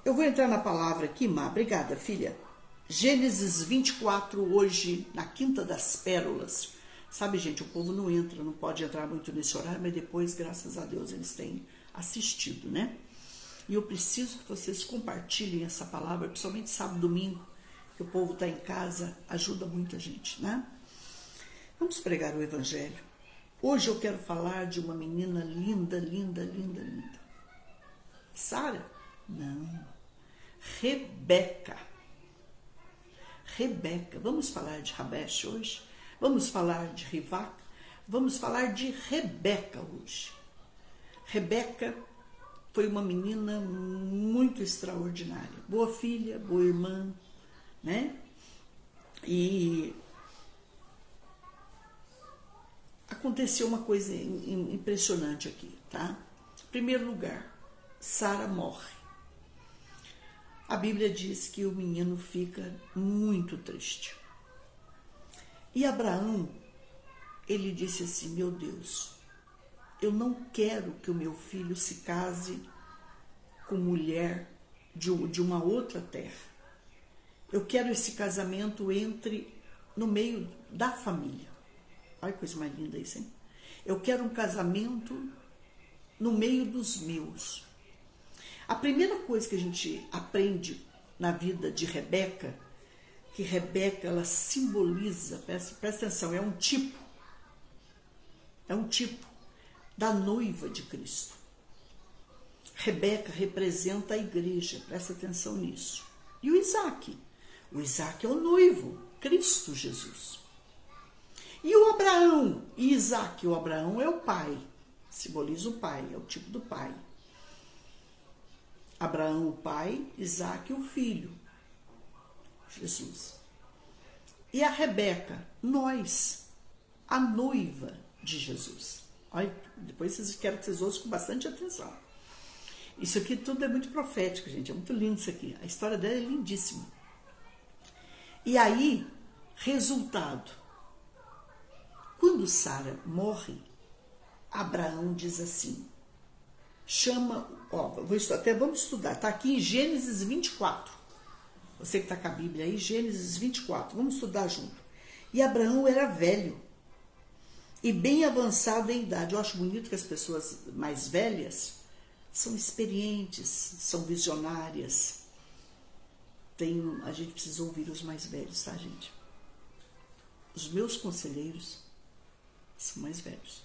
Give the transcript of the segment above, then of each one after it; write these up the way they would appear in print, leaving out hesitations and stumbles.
Eu vou entrar na palavra aqui, Má. Obrigada, filha. Gênesis 24, hoje, na Quinta das Pérolas. Sabe, gente, o povo não entra, não pode entrar muito nesse horário, mas depois, graças a Deus, eles têm assistido, né? E eu preciso que vocês compartilhem essa palavra, principalmente sábado e domingo, que o povo está em casa, ajuda muita gente, né? Vamos pregar o Evangelho. Hoje eu quero falar de uma menina linda, linda, linda, linda. Sara? Não. Rebeca. Rebeca. Vamos falar de Rabesh hoje? Vamos falar de Rivaca? Vamos falar de Rebeca hoje. Rebeca foi uma menina muito extraordinária. Boa filha, boa irmã, né? E aconteceu uma coisa impressionante aqui, tá? Em primeiro lugar, Sara morre. A Bíblia diz que o menino fica muito triste. E Abraão, ele disse assim: meu Deus, eu não quero que o meu filho se case com mulher de uma outra terra. Eu quero esse casamento no meio da família. Olha que coisa mais linda isso, hein? Eu quero um casamento no meio dos meus. A primeira coisa que a gente aprende na vida de Rebeca, que Rebeca, ela simboliza, presta atenção, é um tipo da noiva de Cristo. Rebeca representa a igreja, presta atenção nisso. E o Isaac é o noivo, Cristo Jesus. E o Abraão, e Isaac, o Abraão é o pai, simboliza o pai, é o tipo do pai. Abraão o pai, Isaac o filho, Jesus. E a Rebeca, nós, a noiva de Jesus. Olha, depois quero que vocês ouçam com bastante atenção. Isso aqui tudo é muito profético, gente, é muito lindo isso aqui. A história dela é lindíssima. E aí, resultado. Quando Sara morre, Abraão diz assim, vamos estudar, está aqui em Gênesis 24. Você que está com a Bíblia aí, Gênesis 24, vamos estudar junto. E Abraão era velho e bem avançado em idade. Eu acho bonito que as pessoas mais velhas são experientes, são visionárias. A gente precisa ouvir os mais velhos, tá, gente? Os meus conselheiros são mais velhos.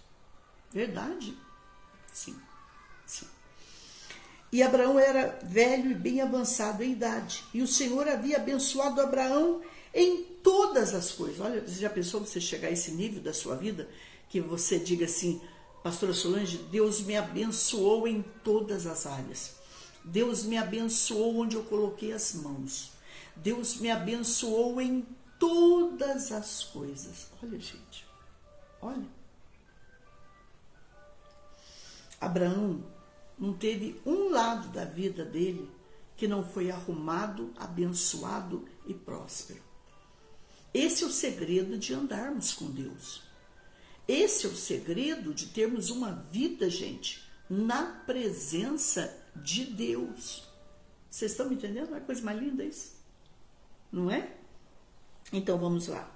Verdade? Sim. E Abraão era velho e bem avançado em idade. E o Senhor havia abençoado Abraão em todas as coisas. Olha, você já pensou você chegar a esse nível da sua vida? Que você diga assim, pastora Solange, Deus me abençoou em todas as áreas. Deus me abençoou onde eu coloquei as mãos. Deus me abençoou em todas as coisas. Olha, gente. Olha. Abraão não teve um lado da vida dele que não foi arrumado, abençoado e próspero. Esse é o segredo de andarmos com Deus. Esse é o segredo de termos uma vida, gente, na presença de Deus. Vocês estão me entendendo? Não é coisa mais linda isso? Não é? Então vamos lá.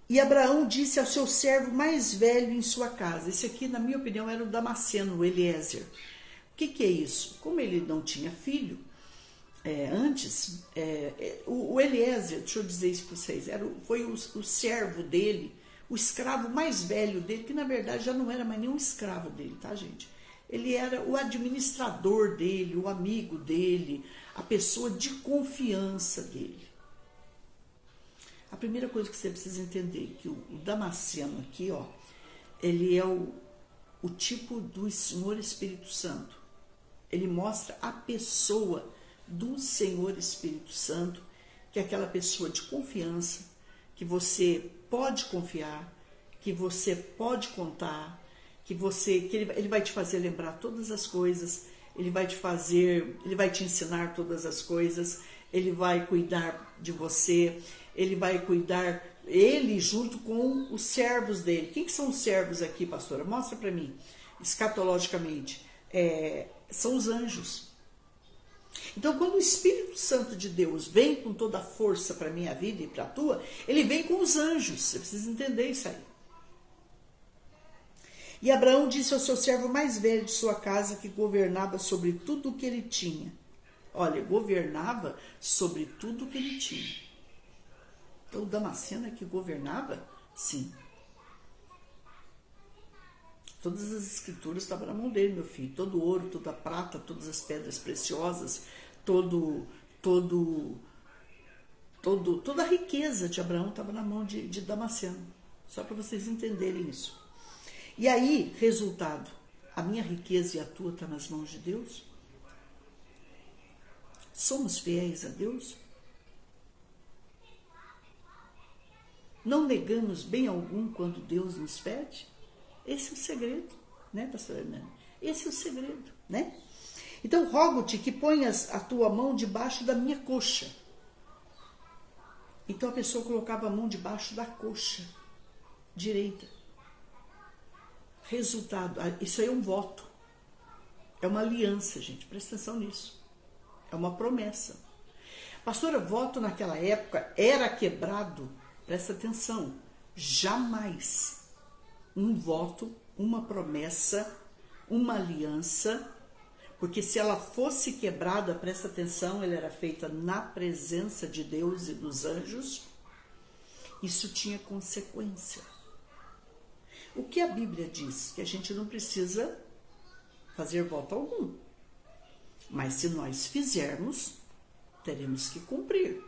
E Abraão disse ao seu servo mais velho em sua casa. Esse aqui, na minha opinião, era o Damasceno, o Eliezer. O que é isso? Como ele não tinha filho, o Eliezer, deixa eu dizer isso para vocês, foi o servo dele, o escravo mais velho dele, que na verdade já não era mais nenhum escravo dele, tá, gente? Ele era o administrador dele, o amigo dele, a pessoa de confiança dele. A primeira coisa que você precisa entender é que o Damasceno aqui, ó, ele é o tipo do Senhor Espírito Santo. Ele mostra a pessoa do Senhor Espírito Santo, que é aquela pessoa de confiança, que você pode confiar, que você pode contar, que ele vai te fazer lembrar todas as coisas, ele vai te ensinar todas as coisas, ele vai cuidar de você, ele junto com os servos dele. Quem que são os servos aqui, pastora? Mostra para mim, escatologicamente. São os anjos. Então, quando o Espírito Santo de Deus vem com toda a força para a minha vida e para a tua, ele vem com os anjos. Você precisa entender isso aí. E Abraão disse ao seu servo mais velho de sua casa, que governava sobre tudo o que ele tinha. Olha, governava sobre tudo o que ele tinha. Então, o Damasceno é que governava? Sim. Todas as escrituras estavam na mão dele, meu filho. Todo o ouro, toda a prata, todas as pedras preciosas, toda a riqueza de Abraão estava na mão de Damasceno. Só para vocês entenderem isso. E aí, resultado, a minha riqueza e a tua estão nas mãos de Deus? Somos fiéis a Deus? Não negamos bem algum quando Deus nos pede? Esse é o segredo, né, pastora Hernani? Esse é o segredo, né? Então, rogo-te que ponhas a tua mão debaixo da minha coxa. Então, a pessoa colocava a mão debaixo da coxa direita. Resultado, isso aí é um voto. É uma aliança, gente. Presta atenção nisso. É uma promessa. Pastora, voto naquela época era quebrado. Presta atenção. Jamais um voto, uma promessa, uma aliança, porque se ela fosse quebrada, presta atenção, ela era feita na presença de Deus e dos anjos, isso tinha consequência. O que a Bíblia diz? Que a gente não precisa fazer voto algum. Mas se nós fizermos, teremos que cumprir.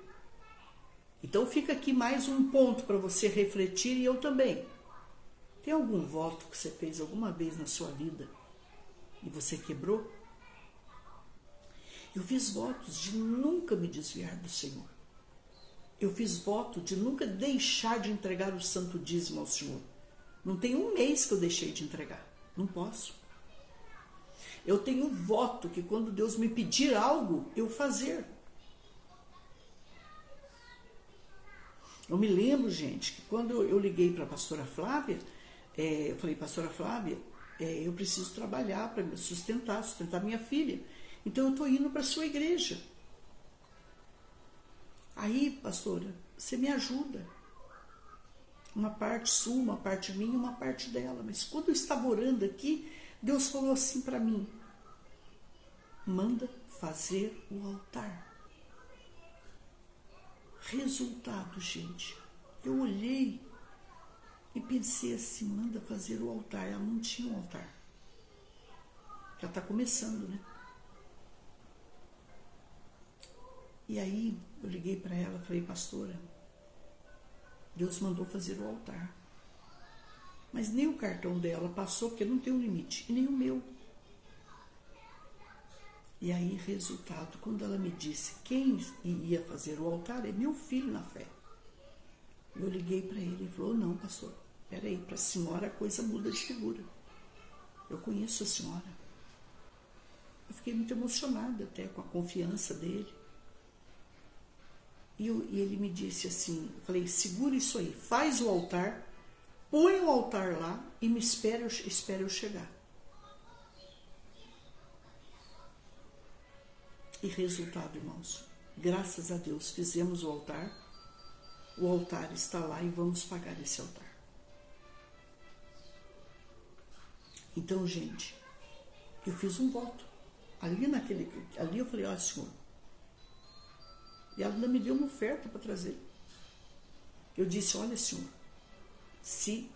Então fica aqui mais um ponto para você refletir e eu também. Tem algum voto que você fez alguma vez na sua vida e você quebrou? Eu fiz votos de nunca me desviar do Senhor. Eu fiz voto de nunca deixar de entregar o santo dízimo ao Senhor. Não tem um mês que eu deixei de entregar. Não posso. Eu tenho voto que quando Deus me pedir algo, eu fazer. Eu me lembro, gente, que quando eu liguei para a pastora Flávia, eu falei, pastora Flávia, eu preciso trabalhar para me sustentar minha filha. Então eu estou indo para a sua igreja. Aí, pastora, você me ajuda. Uma parte sua, uma parte minha, uma parte dela. Mas quando eu estava orando aqui, Deus falou assim para mim, manda fazer o altar. Resultado, gente, eu olhei e pensei assim, manda fazer o altar. Ela não tinha um altar. Já está começando, né? E aí eu liguei para ela, falei, pastora, Deus mandou fazer o altar. Mas nem o cartão dela passou, porque não tem um limite, e nem o meu. E aí, resultado, quando ela me disse quem ia fazer o altar, é meu filho na fé. Eu liguei para ele e falou, não, pastor, peraí, para a senhora a coisa muda de figura. Eu conheço a senhora. Eu fiquei muito emocionada até com a confiança dele. E ele me disse assim, eu falei, segura isso aí, faz o altar, põe o altar lá e me espera eu chegar. E resultado, irmãos, graças a Deus fizemos o altar está lá e vamos pagar esse altar. Então, gente, eu fiz um voto. Ali eu falei, ó, senhor. E ela ainda me deu uma oferta para trazer. Eu disse, olha, senhor, se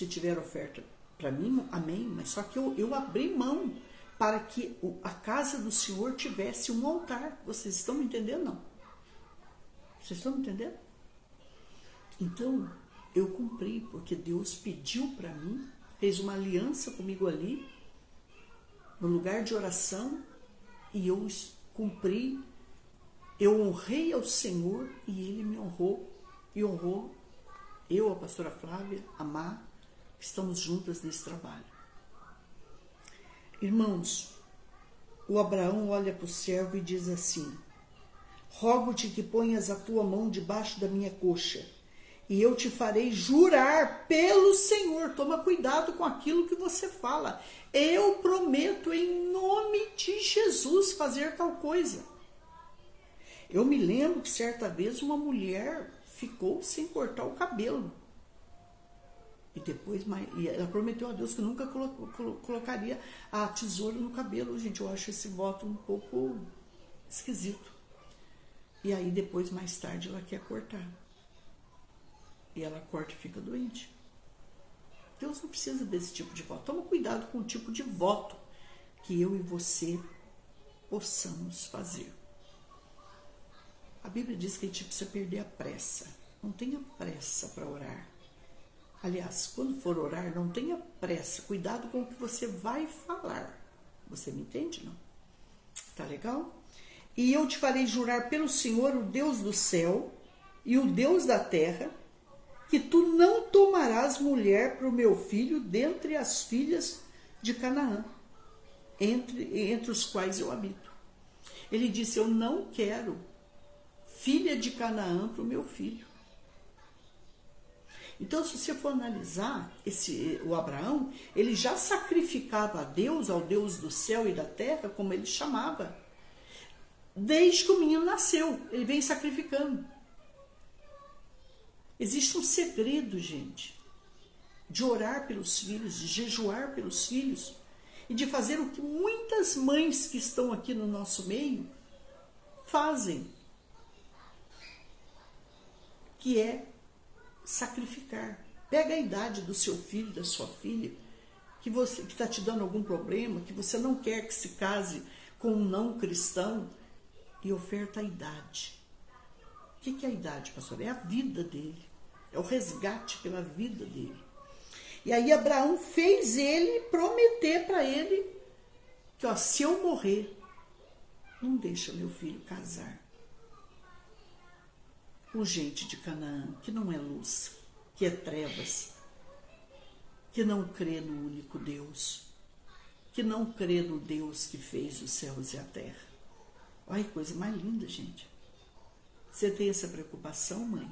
tiver oferta para mim, amém, mas só que eu abri mão para que a casa do Senhor tivesse um altar. Vocês estão me entendendo, não? Vocês estão me entendendo? Então, eu cumpri, porque Deus pediu para mim, fez uma aliança comigo ali, no lugar de oração, e eu cumpri, eu honrei ao Senhor, e Ele me honrou, e honrou eu, a pastora Flávia, a Má, estamos juntas nesse trabalho. Irmãos, o Abraão olha para o servo e diz assim, rogo-te que ponhas a tua mão debaixo da minha coxa, e eu te farei jurar pelo Senhor. Toma cuidado com aquilo que você fala. Eu prometo em nome de Jesus fazer tal coisa. Eu me lembro que certa vez uma mulher ficou sem cortar o cabelo. E depois e ela prometeu a Deus que nunca colocaria a tesoura no cabelo. Gente, eu acho esse voto um pouco esquisito. E aí depois, mais tarde, ela quer cortar. E ela corta e fica doente. Deus não precisa desse tipo de voto. Toma cuidado com o tipo de voto que eu e você possamos fazer. A Bíblia diz que a gente precisa perder a pressa. Não tenha pressa para orar. Aliás, quando for orar, não tenha pressa. Cuidado com o que você vai falar. Você me entende, não? Tá legal? E eu te farei jurar pelo Senhor, o Deus do céu e o Deus da terra, que tu não tomarás mulher para o meu filho dentre as filhas de Canaã, entre os quais eu habito. Ele disse, eu não quero filha de Canaã para o meu filho. Então, se você for analisar, o Abraão, ele já sacrificava a Deus, ao Deus do céu e da terra, como ele chamava. Desde que o menino nasceu, ele vem sacrificando. Existe um segredo, gente, de orar pelos filhos, de jejuar pelos filhos e de fazer o que muitas mães que estão aqui no nosso meio fazem, que é sacrificar. Pega a idade do seu filho, da sua filha, que está te dando algum problema, que você não quer que se case com um não cristão, e oferta a idade. O que é a idade, pastor? É a vida dele. É o resgate pela vida dele. E aí Abraão fez ele prometer para ele que, ó, se eu morrer, não deixa meu filho casar com gente de Canaã, que não é luz, que é trevas, que não crê no único Deus, que não crê no Deus que fez os céus e a terra. Olha que coisa mais linda, gente. Você tem essa preocupação, mãe?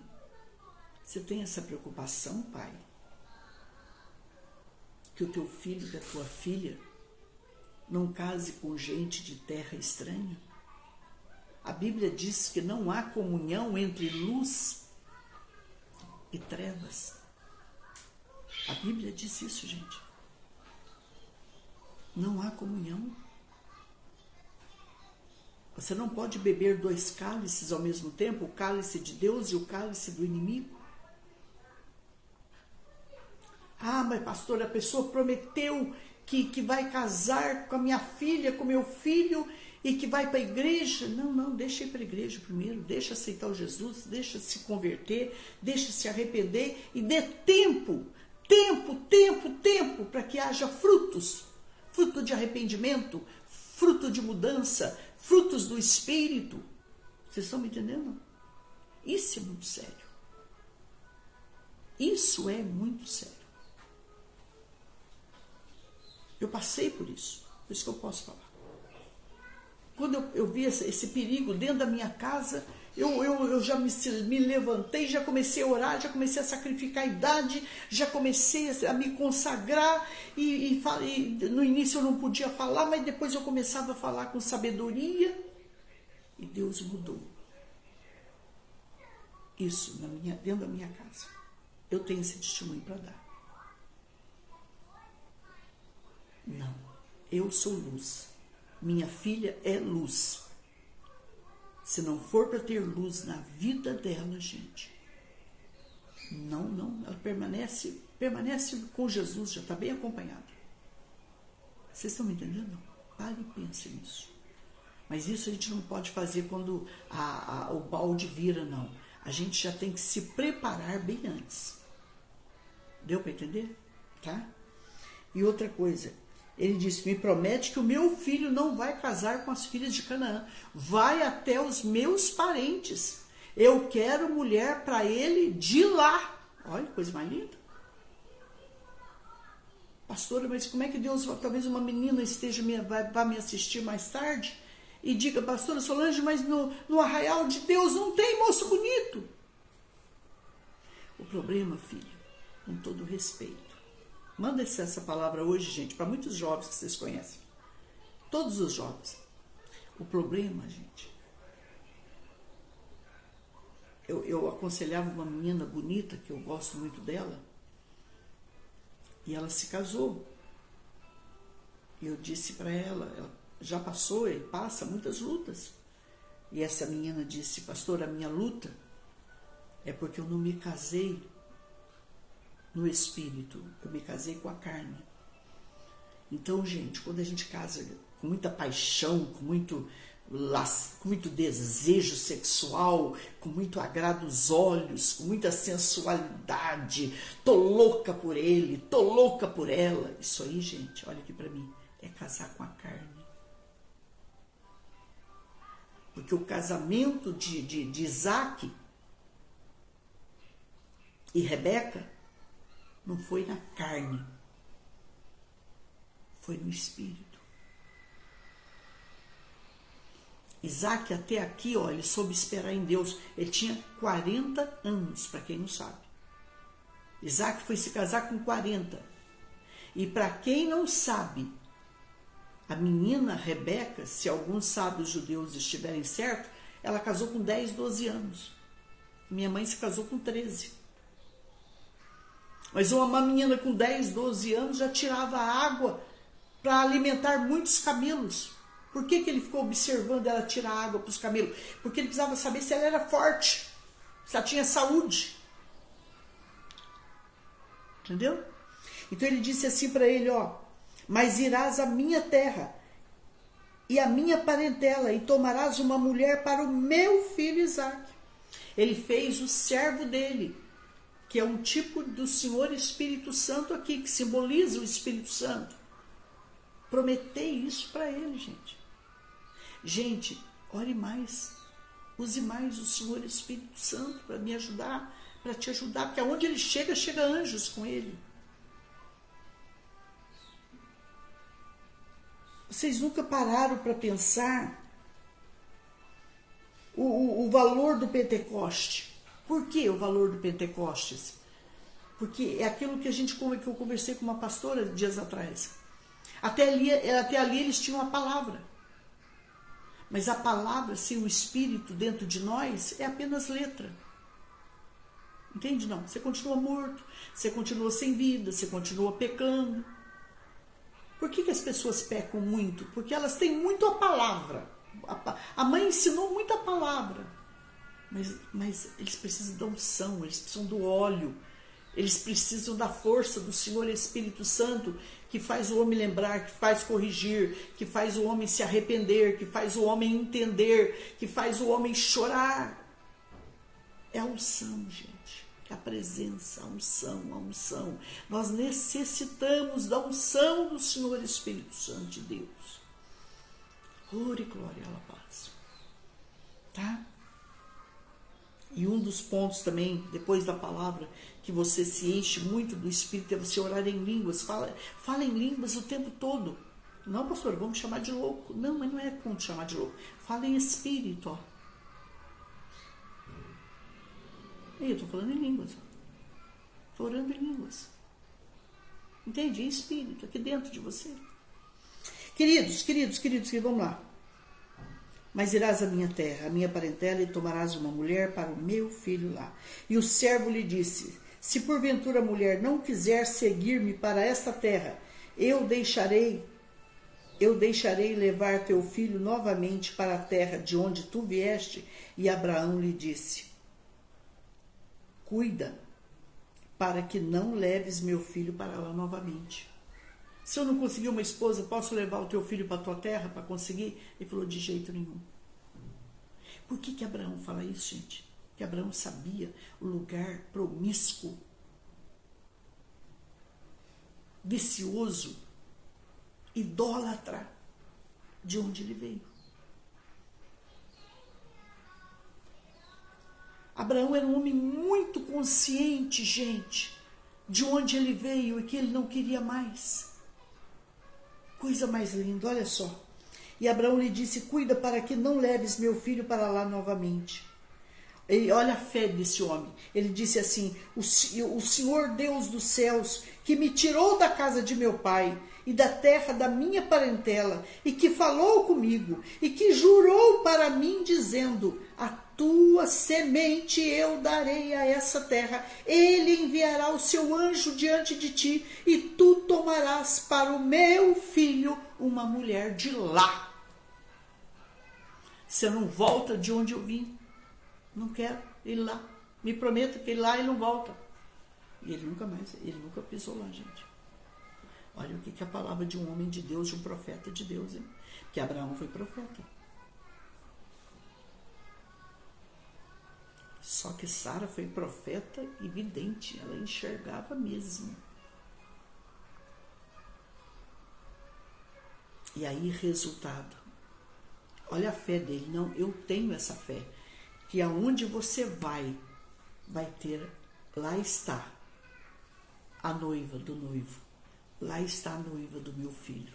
Você tem essa preocupação, pai? Que o teu filho e a tua filha não case com gente de terra estranha? A Bíblia diz que não há comunhão entre luz e trevas. A Bíblia diz isso, gente. Não há comunhão. Você não pode beber 2 cálices ao mesmo tempo, o cálice de Deus e o cálice do inimigo. Ah, mas pastor, a pessoa prometeu que vai casar com a minha filha, com meu filho, e que vai para a igreja. Não, deixa ir para a igreja primeiro, deixa aceitar o Jesus, deixa se converter, deixa se arrepender e dê tempo, para que haja frutos, fruto de arrependimento, fruto de mudança, frutos do Espírito. Vocês estão me entendendo? Isso é muito sério. Isso é muito sério. Eu passei por isso que eu posso falar. Quando eu vi esse perigo dentro da minha casa, eu já me levantei, já comecei a orar, já comecei a sacrificar a idade, já comecei a me consagrar, e no início eu não podia falar, mas depois eu começava a falar com sabedoria, e Deus mudou. Isso dentro da minha casa. Eu tenho esse testemunho para dar. Não, eu sou luz. Minha filha é luz. Se não for para ter luz na vida dela, gente, não, ela permanece com Jesus, já está bem acompanhada. Vocês estão me entendendo? Pare e pense nisso. Mas isso a gente não pode fazer quando o balde vira, não. A gente já tem que se preparar bem antes. Deu para entender? Tá? E outra coisa, ele disse, me promete que o meu filho não vai casar com as filhas de Canaã. Vai até os meus parentes. Eu quero mulher para ele de lá. Olha que coisa mais linda. Pastora, mas como é que Deus, talvez uma menina vai me assistir mais tarde e diga, pastora Solange, mas no arraial de Deus não tem moço bonito. O problema, filho, com todo respeito, manda essa palavra hoje, gente, para muitos jovens que vocês conhecem. Todos os jovens. O problema, gente, eu aconselhava uma menina bonita, que eu gosto muito dela, e ela se casou. E eu disse para ela já passou e passa muitas lutas. E essa menina disse: pastor, a minha luta é porque eu não me casei no espírito, eu me casei com a carne. Então, gente, quando a gente casa com muita paixão, com muito desejo sexual, com muito agrado aos olhos, com muita sensualidade, tô louca por ele, tô louca por ela, isso aí, gente, olha aqui para mim, é casar com a carne. Porque o casamento de Isaac e Rebeca não foi na carne, foi no espírito. Isaac até aqui, ó, ele soube esperar em Deus. Ele tinha 40 anos, para quem não sabe. Isaac foi se casar com 40. E para quem não sabe, a menina Rebeca, se alguns sábios judeus estiverem certos, ela casou com 10, 12 anos. Minha mãe se casou com 13. Mas uma menina com 10, 12 anos já tirava água para alimentar muitos camelos. Por que ele ficou observando ela tirar água para os camelos? Porque ele precisava saber se ela era forte, se ela tinha saúde. Entendeu? Então ele disse assim para ele, ó: mas irás à minha terra e à minha parentela e tomarás uma mulher para o meu filho Isaque. Ele fez o servo dele, que é um tipo do Senhor Espírito Santo aqui, que simboliza o Espírito Santo. Prometei isso para ele, gente. Gente, ore mais. Use mais o Senhor Espírito Santo para me ajudar, para te ajudar, porque aonde ele chega, chega anjos com ele. Vocês nunca pararam para pensar o valor do Pentecoste? Por que o valor do Pentecostes? Porque é aquilo que que eu conversei com uma pastora dias atrás. Até ali eles tinham a palavra. Mas a palavra, sem o Espírito dentro de nós, é apenas letra. Entende? Não. Você continua morto, você continua sem vida, você continua pecando. Por que as pessoas pecam muito? Porque elas têm muito a palavra. A mãe ensinou muito a palavra. Mas eles precisam da unção, eles precisam do óleo. Eles precisam da força do Senhor Espírito Santo, que faz o homem lembrar, que faz corrigir, que faz o homem se arrepender, que faz o homem entender, que faz o homem chorar. É a unção, gente. É a presença, a unção. Nós necessitamos da unção do Senhor Espírito Santo de Deus. Glória e glória à paz. Tá? E um dos pontos também, depois da palavra, que você se enche muito do Espírito, é você orar em línguas. Fala em línguas o tempo todo. Não, pastor, vamos chamar de louco. Não, mas não é como chamar de louco. Fala em Espírito, ó. Eu estou falando em línguas. Estou orando em línguas. Entende? Em Espírito, aqui dentro de você. Queridos, vamos lá. Mas irás à minha terra, à minha parentela, e tomarás uma mulher para o meu filho lá. E o servo lhe disse: se porventura a mulher não quiser seguir-me para esta terra, eu deixarei levar teu filho novamente para a terra de onde tu vieste. E Abraão lhe disse: cuida, para que não leves meu filho para lá novamente. Se eu não conseguir uma esposa, posso levar o teu filho para a tua terra para conseguir? Ele falou: de jeito nenhum. Por que Abraão fala isso, gente? Porque Abraão sabia o lugar promíscuo, vicioso, idólatra, de onde ele veio. Abraão era um homem muito consciente, gente, de onde ele veio e que ele não queria mais. Coisa mais linda, olha só. E Abraão lhe disse: cuida para que não leves meu filho para lá novamente. Olha a fé desse homem. Ele disse assim: o Senhor Deus dos céus, que me tirou da casa de meu pai e da terra da minha parentela, e que falou comigo, e que jurou para mim, dizendo: a tua semente eu darei a essa terra, ele enviará o seu anjo diante de ti, e tu tomarás para o meu filho uma mulher de lá. Você não volta de onde eu vim. Não quero ir lá. Me prometa que lá ele não volta. E ele nunca pisou lá, gente. Olha o que é a palavra de um homem de Deus, de um profeta de Deus, hein? Porque Abraão foi profeta. Só que Sara foi profeta e vidente, ela enxergava mesmo. E aí, resultado. Olha a fé dele. Não, eu tenho essa fé. Que aonde você vai ter, lá está a noiva do noivo. Lá está a noiva do meu filho.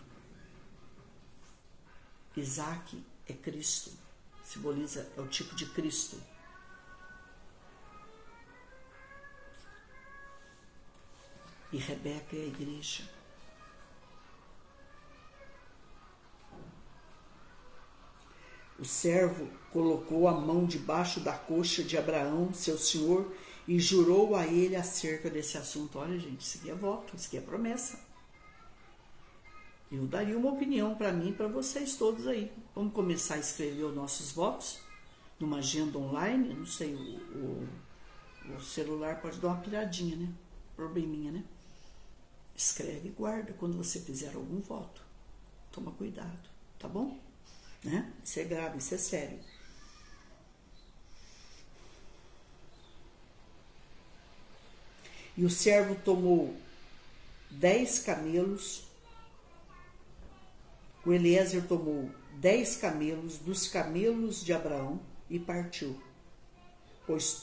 Isaac é Cristo. Simboliza, é o tipo de Cristo. E Rebeca é a igreja. O servo colocou a mão debaixo da coxa de Abraão, seu senhor, e jurou a ele acerca desse assunto. Olha, gente, isso aqui é voto, isso aqui é promessa. Eu daria uma opinião para mim e para vocês todos aí. Vamos começar a escrever os nossos votos numa agenda online. Eu não sei, o celular pode dar uma piradinha, né? Probleminha, né? Escreve e guarda quando você fizer algum voto. Toma cuidado, tá bom? Né? Isso é grave, isso é sério. E o servo tomou 10 camelos. O Eliezer tomou 10 camelos dos camelos de Abraão e partiu, pois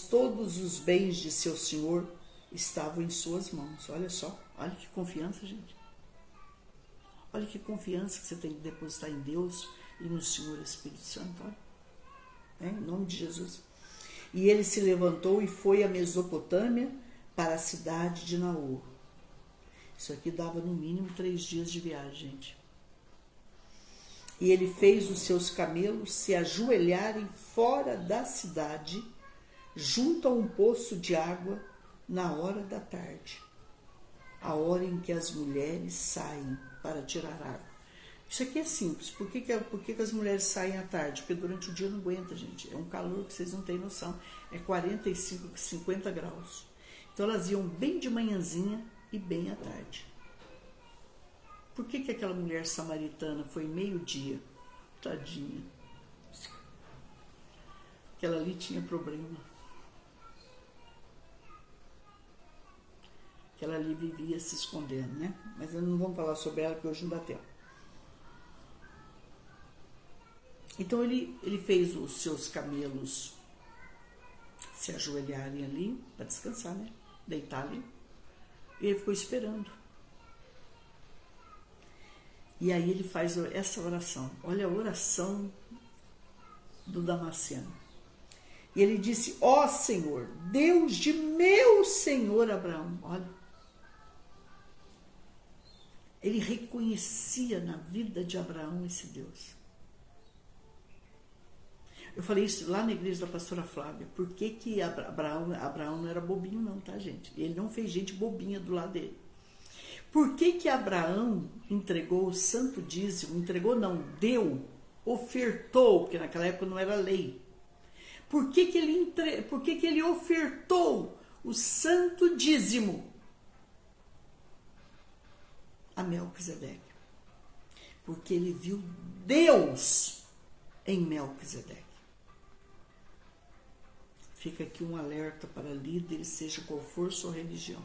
todos os bens de seu senhor estavam em suas mãos. Olha só, olha que confiança, gente. Olha que confiança que você tem que depositar em Deus e no Senhor Espírito Santo. Olha. Em nome de Jesus. E ele se levantou e foi à Mesopotâmia, para a cidade de Naor. Isso aqui dava no mínimo 3 dias de viagem, gente. E ele fez os seus camelos se ajoelharem fora da cidade, junto a um poço de água, na hora da tarde, a hora em que as mulheres saem para tirar água. Isso aqui é simples. Por que as mulheres saem à tarde? Porque durante o dia não aguenta, gente. É um calor que vocês não têm noção. É 45, 50 graus. Então elas iam bem de manhãzinha e bem à tarde. Por que aquela mulher samaritana foi meio-dia? Tadinha. Aquela ali tinha problema. Aquela ali vivia se escondendo, né? Mas não vamos falar sobre ela, porque hoje não dá tempo. Então ele fez os seus camelos se ajoelharem ali para descansar, né? Deitar ali. E ele ficou esperando. E aí ele faz essa oração. Olha a oração do Damasceno. E ele disse: ó Senhor, Deus de meu senhor Abraão. Olha. Ele reconhecia na vida de Abraão esse Deus. Eu falei isso lá na igreja da pastora Flávia. Por que Abraão não era bobinho não, tá, gente? Ele não fez gente bobinha do lado dele. Por que Abraão entregou o santo dízimo? Entregou não, deu, ofertou, porque naquela época não era lei. Por que ele ofertou o santo dízimo a Melquisedeque? Porque ele viu Deus em Melquisedeque. Fica aqui um alerta para líderes, seja qual for sua religião.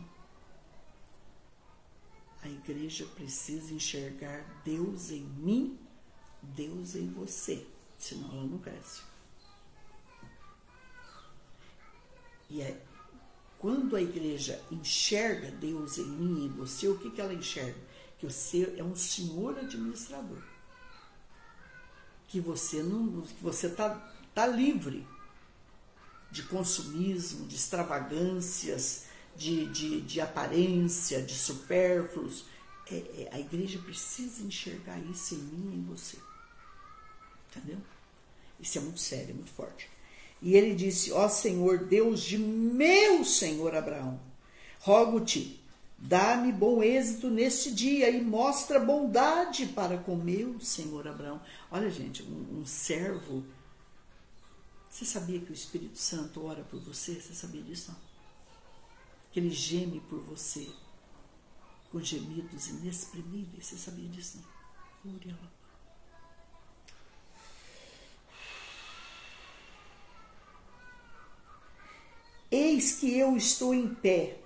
A igreja precisa enxergar Deus em mim, Deus em você, senão ela não cresce. E quando a igreja enxerga Deus em mim e em você, o que ela enxerga? Que você é um senhor administrador. Que você tá livre de consumismo, de extravagâncias, de aparência, de supérfluos. A igreja precisa enxergar isso em mim e em você. Entendeu? Isso é muito sério, é muito forte. E ele disse: ó Senhor, Deus de meu senhor Abraão, rogo-te, dá-me bom êxito neste dia e mostra bondade para com meu senhor Abraão. Olha, gente, um servo. Você sabia que o Espírito Santo ora por você? Você sabia disso? Não? Que ele geme por você com gemidos inexprimíveis. Você sabia disso? Não? Eis que eu estou em pé,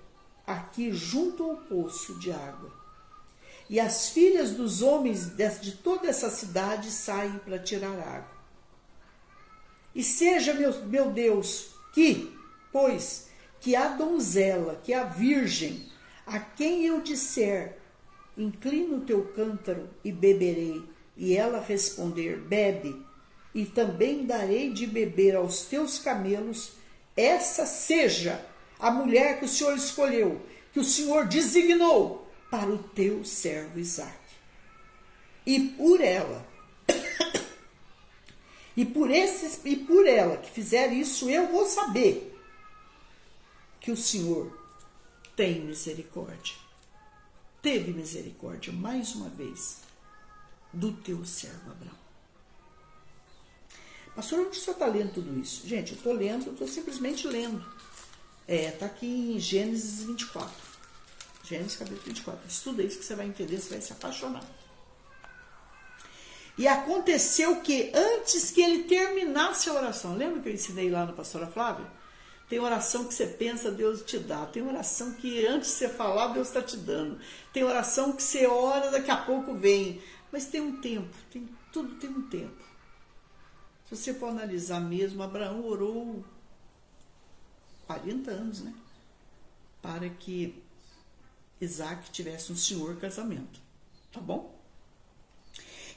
aqui junto ao poço de água, e as filhas dos homens de toda essa cidade saem para tirar água. E seja, meu Deus, que a donzela, que a virgem, a quem eu disser, inclina o teu cântaro e beberei, e ela responder, bebe, e também darei de beber aos teus camelos, essa seja a mulher que o Senhor escolheu, que o Senhor designou para o teu servo Isaque. E por ela, e por ela que fizer isso, eu vou saber que o Senhor tem misericórdia. Teve misericórdia, mais uma vez, do teu servo Abraão. Pastor, onde o senhor está lendo tudo isso? Gente, eu estou simplesmente lendo. Está aqui em Gênesis 24. Gênesis capítulo 24. Estuda isso que você vai entender, você vai se apaixonar. E aconteceu que antes que ele terminasse a oração, lembra que eu ensinei lá na pastora Flávia? Tem oração que você pensa, Deus te dá. Tem oração que antes de você falar, Deus está te dando. Tem oração que você ora, daqui a pouco vem. Mas tem um tempo, tudo tem um tempo. Se você for analisar mesmo, Abraão orou 40 anos, né? Para que Isaque tivesse um senhor casamento. Tá bom?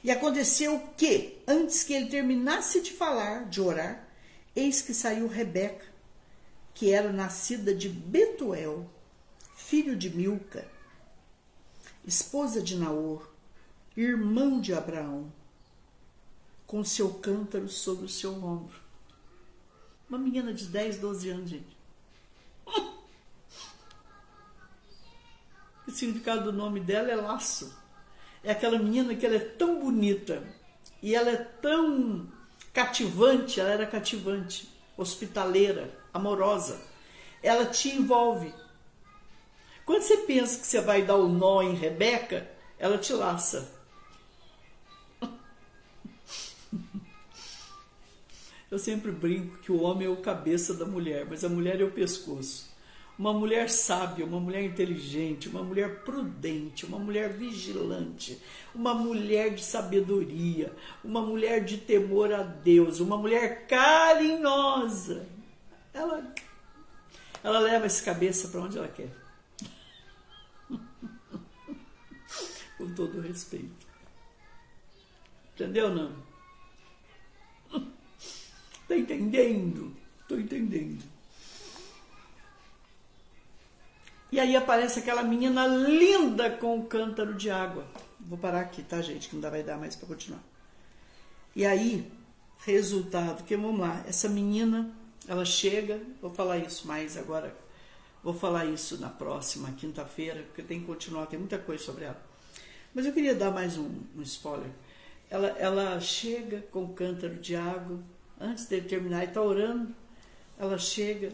E aconteceu que, antes que ele terminasse de falar, de orar, eis que saiu Rebeca, que era nascida de Betuel, filho de Milca, esposa de Naor, irmão de Abraão, com seu cântaro sobre o seu ombro. Uma menina de 10, 12 anos, gente. O significado do nome dela é laço. É aquela menina que ela é tão bonita e ela é tão cativante, ela era cativante, hospitaleira, amorosa. Ela te envolve. Quando você pensa que você vai dar o nó em Rebeca, ela te laça. Eu sempre brinco que o homem é o cabeça da mulher, mas a mulher é o pescoço. Uma mulher sábia, uma mulher inteligente, uma mulher prudente, uma mulher vigilante, uma mulher de sabedoria, uma mulher de temor a Deus, uma mulher carinhosa. Ela leva essa cabeça para onde ela quer. Com todo respeito. Entendeu, não? Tá entendendo? Tô entendendo. E aí aparece aquela menina linda com um cântaro de água. Vou parar aqui, tá, gente? Que não vai dar mais para continuar. E aí, resultado, que vamos lá. Essa menina, ela chega, vou falar isso mais agora. Vou falar isso na próxima quinta-feira, porque tem que continuar, tem muita coisa sobre ela. Mas eu queria dar mais um spoiler. Ela chega com um cântaro de água. Antes dele terminar, ele está orando, ela chega,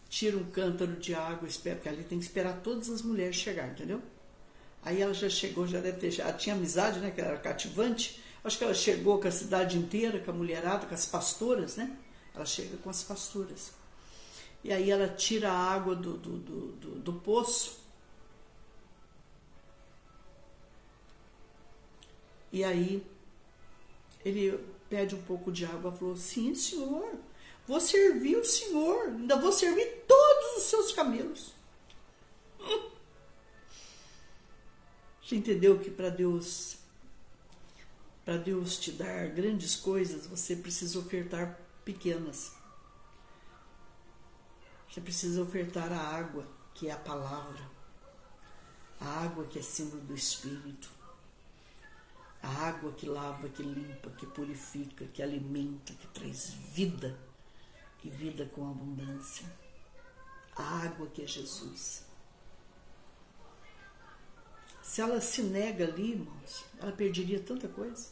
tira um cântaro de água, espera, porque ali tem que esperar todas as mulheres chegarem, entendeu? Aí ela já chegou, já deve ter, ela tinha amizade, né, que ela era cativante, acho que ela chegou com a cidade inteira, com a mulherada, com as pastoras, né? Ela chega com as pastoras. E aí ela tira a água do poço, e aí ele pede um pouco de água, falou, sim, senhor, vou servir o senhor, ainda vou servir todos os seus camelos. Você entendeu que para Deus te dar grandes coisas, você precisa ofertar pequenas. Você precisa ofertar a água, que é a palavra. A água que é símbolo do Espírito. A água que lava, que limpa, que purifica, que alimenta, que traz vida e vida com abundância. A água que é Jesus. Se ela se nega ali, irmãos, ela perderia tanta coisa.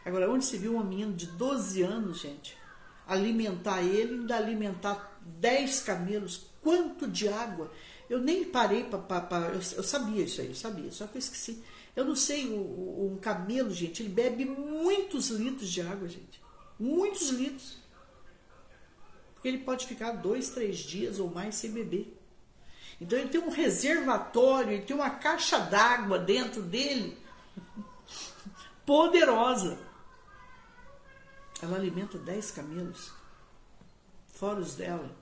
Agora, onde se viu uma menina de 12 anos, gente, alimentar ele, ainda alimentar 10 camelos, quanto de água? Eu nem parei para... Eu sabia isso aí, eu sabia, só que eu esqueci. Eu não sei, um camelo, gente, ele bebe muitos litros de água, gente. Muitos litros. Porque ele pode ficar 2, 3 dias ou mais sem beber. Então ele tem um reservatório, ele tem uma caixa d'água dentro dele, poderosa. Ela alimenta 10 camelos, fora os dela.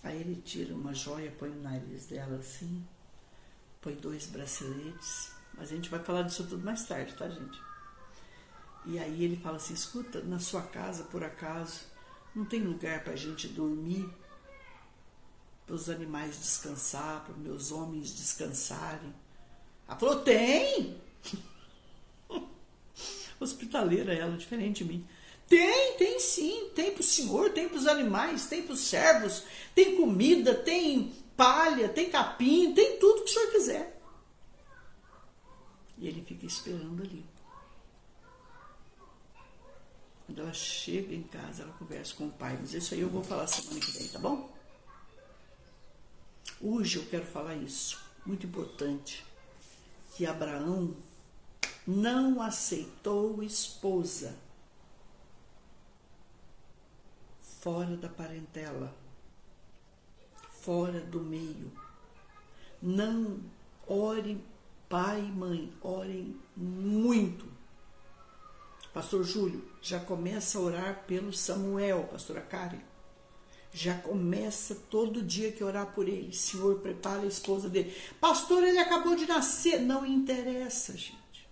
Aí ele tira uma joia, põe no nariz dela assim, põe 2 braceletes. Mas a gente vai falar disso tudo mais tarde, tá, gente? E aí ele fala assim, escuta, na sua casa, por acaso, não tem lugar para a gente dormir? Para os animais descansar, para os meus homens descansarem? Ela falou, tem! Hospitaleira ela, diferente de mim. Tem sim, tem para o senhor, tem para os animais, tem para os servos, tem comida, tem palha, tem capim, tem tudo que o senhor quiser. E ele fica esperando ali. Quando ela chega em casa, ela conversa com o pai. Mas isso aí eu vou falar semana que vem, tá bom? Hoje eu quero falar isso, muito importante, que Abraão não aceitou esposa fora da parentela, fora do meio. Não ore, pai e mãe, orem muito. Pastor Júlio, já começa a orar pelo Samuel, pastora Karen. Já começa todo dia que orar por ele. Senhor, prepara a esposa dele. Pastor, ele acabou de nascer. Não interessa, gente.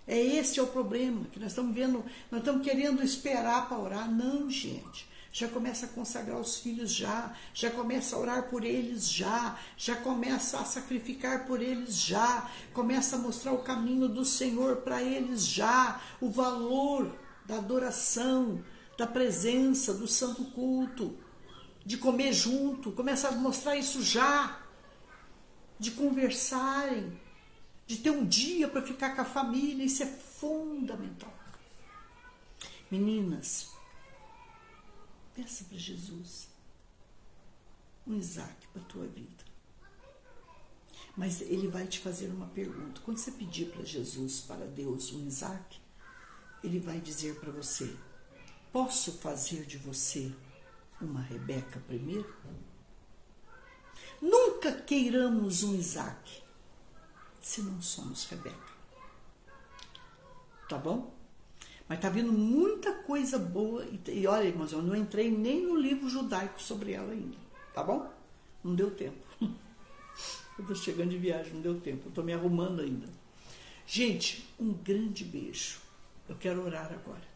Esse é o problema, que nós estamos vendo, nós estamos querendo esperar para orar. Não, gente. Já começa a consagrar os filhos já começa a orar por eles já começa a sacrificar por eles já começa a mostrar o caminho do Senhor para eles já, o valor da adoração, da presença, do santo culto, de comer junto, começa a mostrar isso já, de conversarem, de ter um dia para ficar com a família, isso é fundamental. Meninas, peça para Jesus um Isaac para a tua vida. Mas ele vai te fazer uma pergunta. Quando você pedir para Jesus, para Deus, um Isaac, ele vai dizer para você, posso fazer de você uma Rebeca primeiro? Nunca queiramos um Isaac se não somos Rebeca. Tá bom? Mas tá vindo muita coisa boa. E olha, irmãos, eu não entrei nem no livro judaico sobre ela ainda. Tá bom? Não deu tempo. Eu tô chegando de viagem, não deu tempo. Eu tô me arrumando ainda. Gente, um grande beijo. Eu quero orar agora.